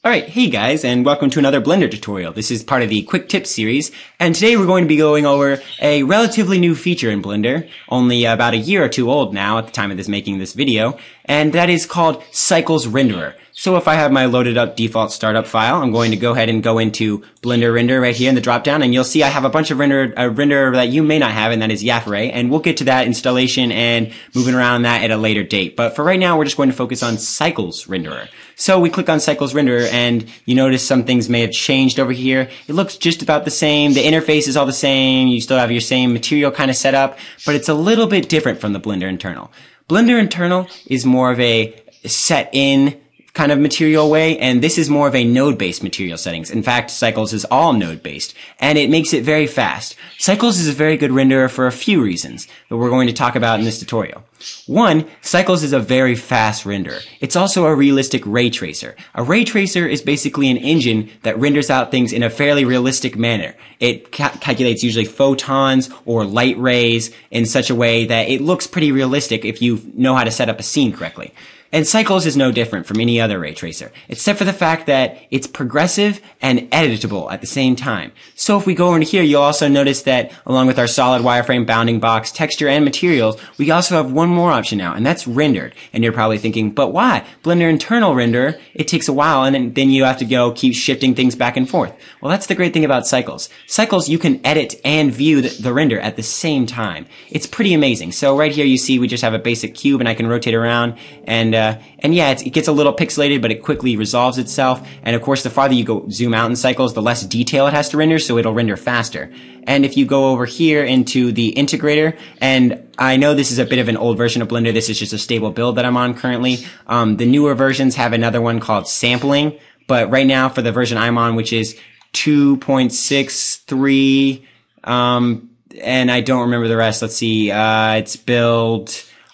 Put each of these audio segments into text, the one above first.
Alright, hey guys, and welcome to another Blender tutorial. This is part of the Quick Tips series, and today we're going to be going over a relatively new feature in Blender, only about a year or two old now at the time of making this video, and that is called Cycles Renderer. So if I have my loaded up default startup file, I'm going to go ahead and go into Blender Render right here in the drop-down, and you'll see I have a bunch of renderer that you may not have, and that is YAF-Array, and we'll get to that installation and moving around that at a later date. But for right now, we're just going to focus on Cycles Renderer. So we click on Cycles Renderer, and you notice some things may have changed over here. It looks just about the same. The interface is all the same. You still have your same material kind of set up, but it's a little bit different from the Blender Internal. Blender Internal is more of a set-in kind of material way, and this is more of a node-based material settings. In fact, Cycles is all node-based, and it makes it very fast. Cycles is a very good renderer for a few reasons that we're going to talk about in this tutorial. One, Cycles is a very fast renderer. It's also a realistic ray tracer. A ray tracer is basically an engine that renders out things in a fairly realistic manner. It calculates usually photons or light rays in such a way that it looks pretty realistic if you know how to set up a scene correctly. And Cycles is no different from any other ray tracer, except for the fact that it's progressive and editable at the same time. So if we go over here, you'll also notice that along with our solid wireframe, bounding box, texture, and materials, we also have one more option now, and that's rendered. And you're probably thinking, but why? Blender Internal Renderer, it takes a while, and then you have to go keep shifting things back and forth. Well, that's the great thing about Cycles. Cycles, you can edit and view the render at the same time. It's pretty amazing. So right here you see we just have a basic cube, and I can rotate around, and yeah, it gets a little pixelated, but it quickly resolves itself. And of course, the farther you go zoom out in Cycles, the less detail it has to render, so it'll render faster. And if you go over here into the integrator, and I know this is a bit of an old version of Blender, this is just a stable build that I'm on currently. The newer versions have another one called sampling, but right now for the version I'm on, which is 2.63, and I don't remember the rest. Let's see, it's build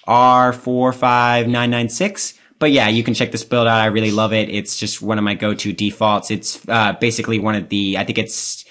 R45996. But yeah, you can check this build out. I really love it. It's just one of my go-to defaults. It's basically one of the, I think it's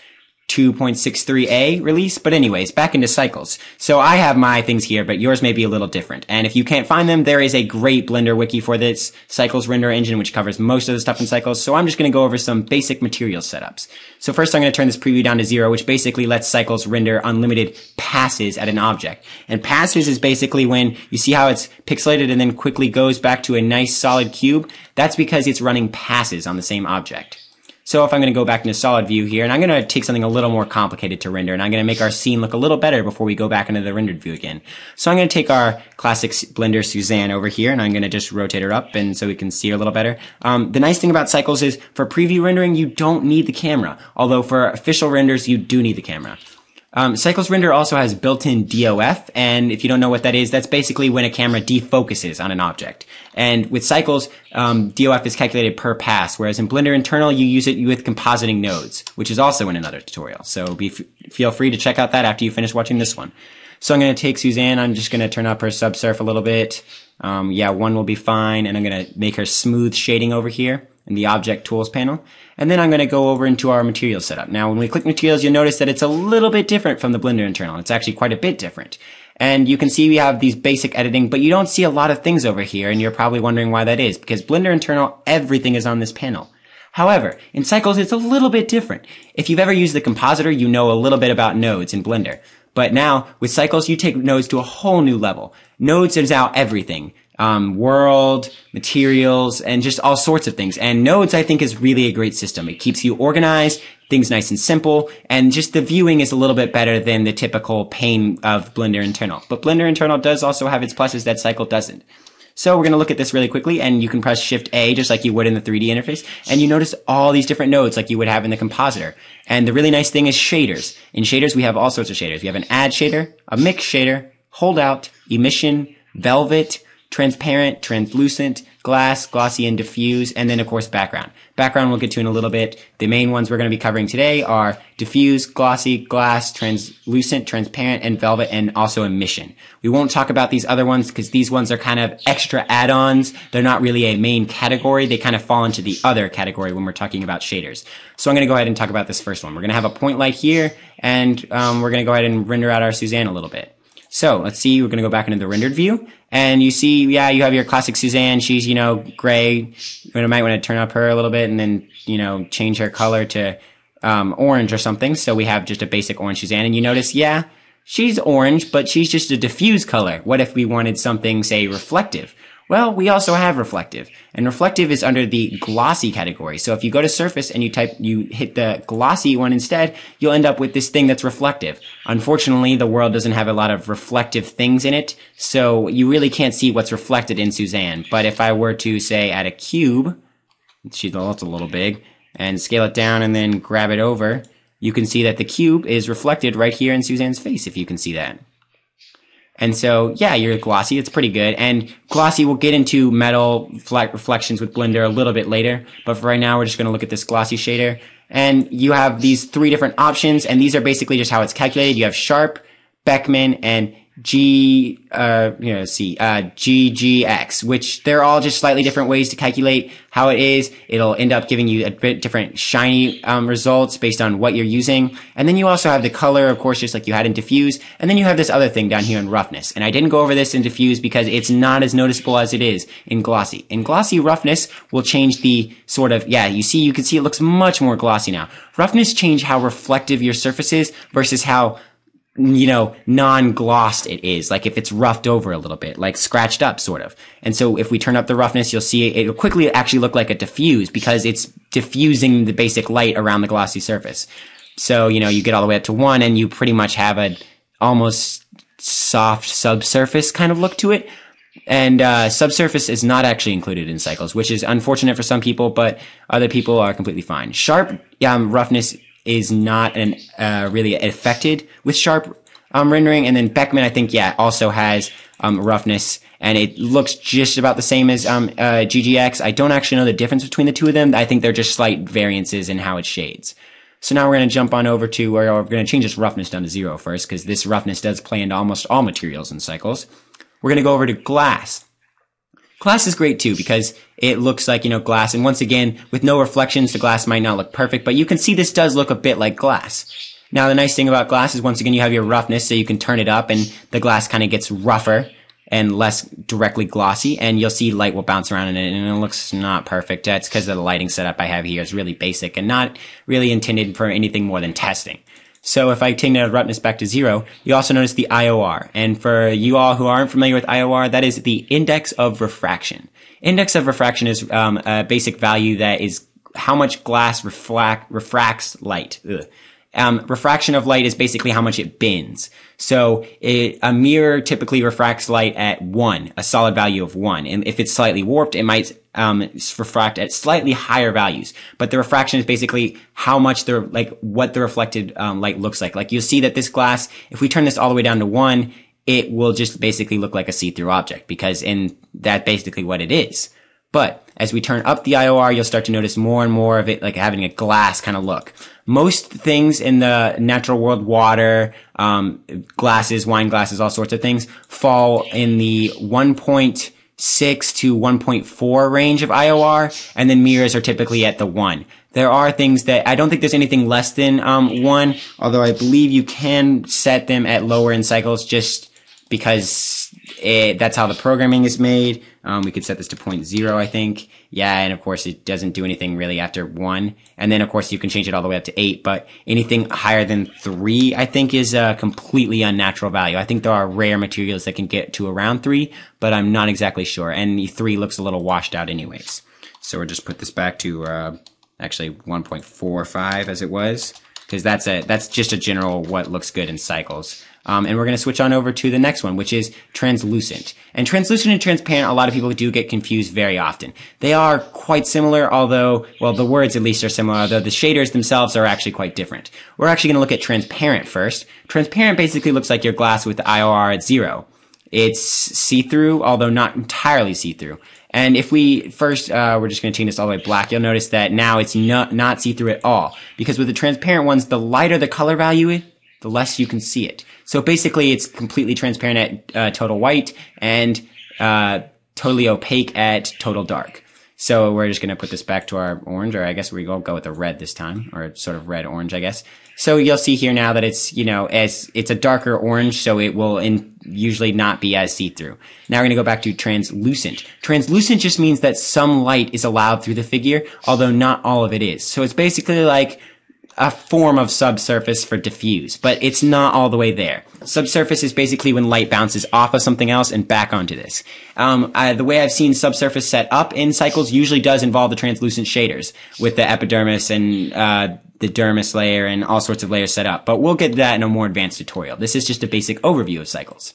2.63a release. But anyways, back into Cycles. So I have my things here, but yours may be a little different. And if you can't find them, there is a great Blender wiki for this Cycles render engine, which covers most of the stuff in Cycles. So I'm just going to go over some basic material setups. So first I'm going to turn this preview down to 0, which basically lets Cycles render unlimited passes at an object. And passes is basically when you see how it's pixelated and then quickly goes back to a nice solid cube. That's because it's running passes on the same object. So if I'm going to go back into solid view here, and I'm going to take something a little more complicated to render, and I'm going to make our scene look a little better before we go back into the rendered view again. So I'm going to take our classic Blender Suzanne over here, and I'm going to just rotate her up, and so we can see her a little better. The nice thing about Cycles is for preview rendering, you don't need the camera, although for official renders, you do need the camera. Cycles Render also has built-in DOF, and if you don't know what that is, that's basically when a camera defocuses on an object. And with Cycles, DOF is calculated per pass, whereas in Blender Internal, you use it with compositing nodes, which is also in another tutorial. So feel free to check out that after you finish watching this one. So I'm going to take Suzanne, I'm just going to turn up her subsurf a little bit. Yeah, 1 will be fine, and I'm going to make her smooth shading over here in the Object Tools panel. And then I'm going to go over into our material setup. Now, when we click materials, you'll notice that it's a little bit different from the Blender Internal. It's actually quite a bit different. And you can see we have these basic editing, but you don't see a lot of things over here, and you're probably wondering why that is, because Blender Internal, everything is on this panel. However, in Cycles, it's a little bit different. If you've ever used the compositor, you know a little bit about nodes in Blender. But now, with Cycles, you take nodes to a whole new level. Nodes is now everything. World, materials, and just all sorts of things. And nodes, I think, is really a great system. It keeps you organized, things nice and simple, and just the viewing is a little bit better than the typical pain of Blender Internal. But Blender Internal does also have its pluses that Cycle doesn't. So we're going to look at this really quickly, and you can press Shift-A just like you would in the 3D interface, and you notice all these different nodes like you would have in the compositor. And the really nice thing is shaders. In shaders, we have all sorts of shaders. We have an add shader, a mix shader, holdout, emission, velvet, transparent, translucent, glass, glossy, and diffuse, and then of course background. Background we'll get to in a little bit. The main ones we're going to be covering today are diffuse, glossy, glass, translucent, transparent, and velvet, and also emission. We won't talk about these other ones because these ones are kind of extra add-ons. They're not really a main category. They kind of fall into the other category when we're talking about shaders. So I'm going to go ahead and talk about this first one. We're going to have a point light here, and we're going to go ahead and render out our Suzanne a little bit. So let's see, we're going to go back into the rendered view, and you see, yeah, you have your classic Suzanne. She's, gray. You might want to turn up her a little bit and then, change her color to, orange or something. So we have just a basic orange Suzanne, and you notice, yeah, she's orange, but she's just a diffuse color. What if we wanted something, say, reflective? Well, we also have reflective, and reflective is under the glossy category. So if you go to surface and you hit the glossy one instead, you'll end up with this thing that's reflective. Unfortunately, the world doesn't have a lot of reflective things in it, so you really can't see what's reflected in Suzanne. But if I were to, say, add a cube, that's a little big, and scale it down and then grab it over, you can see that the cube is reflected right here in Suzanne's face, if you can see that. And so, yeah, your glossy, it's pretty good. And glossy, we'll get into metal reflections with Blender a little bit later. But for right now, we're just going to look at this glossy shader. And you have these 3 different options, and these are basically just how it's calculated. You have Sharp, Beckman, and GGX, which they're all just slightly different ways to calculate how it is. It'll end up giving you a bit different shiny results based on what you're using. And then you also have the color, of course, just like you had in diffuse. And then you have this other thing down here in roughness. And I didn't go over this in diffuse because it's not as noticeable as it is in glossy. In glossy, roughness will change the sort of, you can see it looks much more glossy now. Roughness change how reflective your surface is versus how non-glossed it is, like if it's roughed over a little bit, like scratched up sort of. And so if we turn up the roughness, you'll see it'll quickly actually look like a diffuse because it's diffusing the basic light around the glossy surface. So, you get all the way up to 1 and you pretty much have a almost soft subsurface kind of look to it. And subsurface is not actually included in cycles, which is unfortunate for some people, but other people are completely fine. Sharp roughness is not really affected with sharp rendering. And then Beckman, I think, also has roughness, and it looks just about the same as GGX. I don't actually know the difference between the two of them. I think they're just slight variances in how it shades. So now we're going to jump on over to where we're going to change this roughness down to 0 first, because this roughness does play into almost all materials in cycles. We're going to go over to glass. Glass is great too because it looks like, glass. And once again, with no reflections, the glass might not look perfect, but you can see this does look a bit like glass. Now, the nice thing about glass is once again, you have your roughness, so you can turn it up and the glass kind of gets rougher and less directly glossy, and you'll see light will bounce around in it, and it looks not perfect. That's because of the lighting setup I have here is really basic and not really intended for anything more than testing. So if I take the roughness back to 0, you also notice the IOR. And for you all who aren't familiar with IOR, that is the index of refraction. Index of refraction is a basic value that is how much glass refracts light. Refraction of light is basically how much it bends. So a mirror typically refracts light at 1, a solid value of 1. And if it's slightly warped, it might refract at slightly higher values. But the refraction is basically how much what the reflected light looks like. Like you'll see that this glass, if we turn this all the way down to 1, it will just basically look like a see-through object, because that's basically what it is. But as we turn up the IOR, you'll start to notice more and more of it like having a glass kind of look. Most things in the natural world, water, glasses, wine glasses, all sorts of things, fall in the 1.6 to 1.4 range of IOR, and then mirrors are typically at the 1. There are things that I don't think there's anything less than 1, although I believe you can set them at lower in cycles just because that's how the programming is made. We could set this to 0.0, I think. Yeah, and of course it doesn't do anything really after 1. And then of course you can change it all the way up to 8, but anything higher than 3, I think, is a completely unnatural value. I think there are rare materials that can get to around 3, but I'm not exactly sure. And 3 looks a little washed out anyways. So we'll just put this back to actually 1.45 as it was, because that's just a general what looks good in cycles. And we're going to switch on over to the next one, which is translucent. And translucent and transparent, a lot of people do get confused very often. They are quite similar, although, well, the words at least are similar, although the shaders themselves are actually quite different. We're actually going to look at transparent first. Transparent basically looks like your glass with the IOR at 0. It's see-through, although not entirely see-through. And if we first, we're just going to change this all the way black, you'll notice that now it's not see-through at all. Because with the transparent ones, the lighter the color value, the less you can see it. So basically, it's completely transparent at total white and totally opaque at total dark. So we're just going to put this back to our orange, or I guess we will go with the red this time, or sort of red-orange, I guess. So you'll see here now that it's, as it's a darker orange, so it will usually not be as see-through. Now we're going to go back to translucent. Translucent just means that some light is allowed through the figure, although not all of it is. So it's basically like a form of subsurface for diffuse, but it's not all the way there. Subsurface is basically when light bounces off of something else and back onto this. The way I've seen subsurface set up in Cycles usually does involve the translucent shaders with the epidermis and the dermis layer and all sorts of layers set up, but we'll get to that in a more advanced tutorial. This is just a basic overview of Cycles.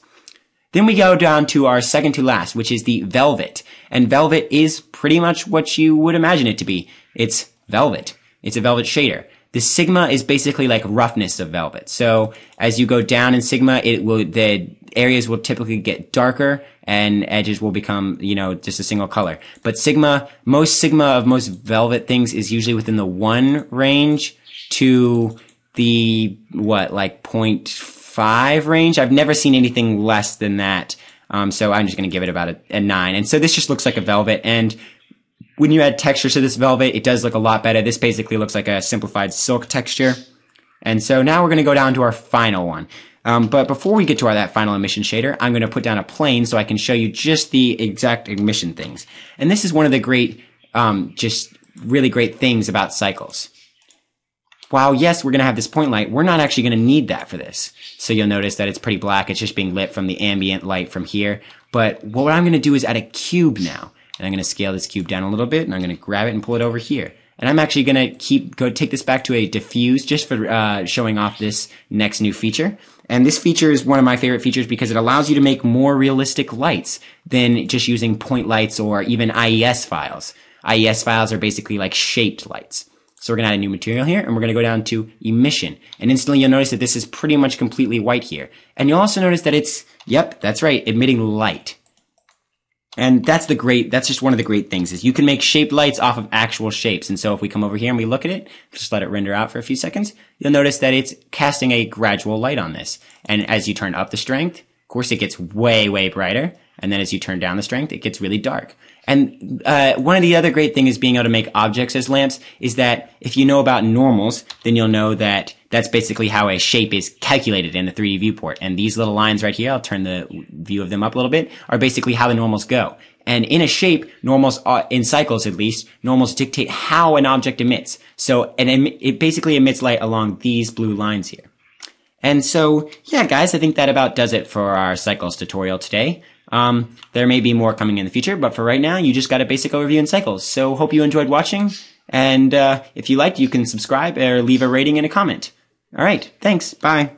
Then we go down to our second to last, which is the velvet. And velvet is pretty much what you would imagine it to be. It's velvet. It's a velvet shader. The sigma is basically like roughness of velvet. So as you go down in sigma, the areas will typically get darker and edges will become, just a single color. But most velvet things is usually within the 1 range to the, 0.5 range. I've never seen anything less than that. So I'm just going to give it about a 9. And so this just looks like a velvet. And when you add texture to this velvet, it does look a lot better. This basically looks like a simplified silk texture. And so now we're going to go down to our final one. But before we get to that final emission shader, I'm going to put down a plane so I can show you just the exact emission things. And this is one of the great, just really great things about Cycles. While yes, we're going to have this point light, we're not actually going to need that for this. So you'll notice that it's pretty black. It's just being lit from the ambient light from here. But what I'm going to do is add a cube now. And I'm going to scale this cube down a little bit, and I'm going to grab it and pull it over here. And I'm actually going to take this back to a diffuse just for showing off this next new feature. And this feature is one of my favorite features because it allows you to make more realistic lights than just using point lights or even IES files. IES files are basically like shaped lights. So we're going to add a new material here, and we're going to go down to emission. And instantly you'll notice that this is pretty much completely white here. And you'll also notice that it's, yep, that's right, emitting light. And that's just one of the great things is you can make shaped lights off of actual shapes. And so if we come over here and we look at it, just let it render out for a few seconds, you'll notice that it's casting a gradual light on this. And as you turn up the strength, of course it gets way, way brighter. And then as you turn down the strength, it gets really dark. And one of the other great things being able to make objects as lamps is that if you know about normals, then you'll know that that's basically how a shape is calculated in the 3D viewport. And these little lines right here, I'll turn the view of them up a little bit, are basically how the normals go. And in a shape, normals, in Cycles at least, normals dictate how an object emits. So it basically emits light along these blue lines here. And so, yeah, guys, I think that about does it for our Cycles tutorial today. There may be more coming in the future, but for right now, you just got a basic overview in Cycles. So hope you enjoyed watching. And if you liked, you can subscribe or leave a rating and a comment. All right. Thanks. Bye.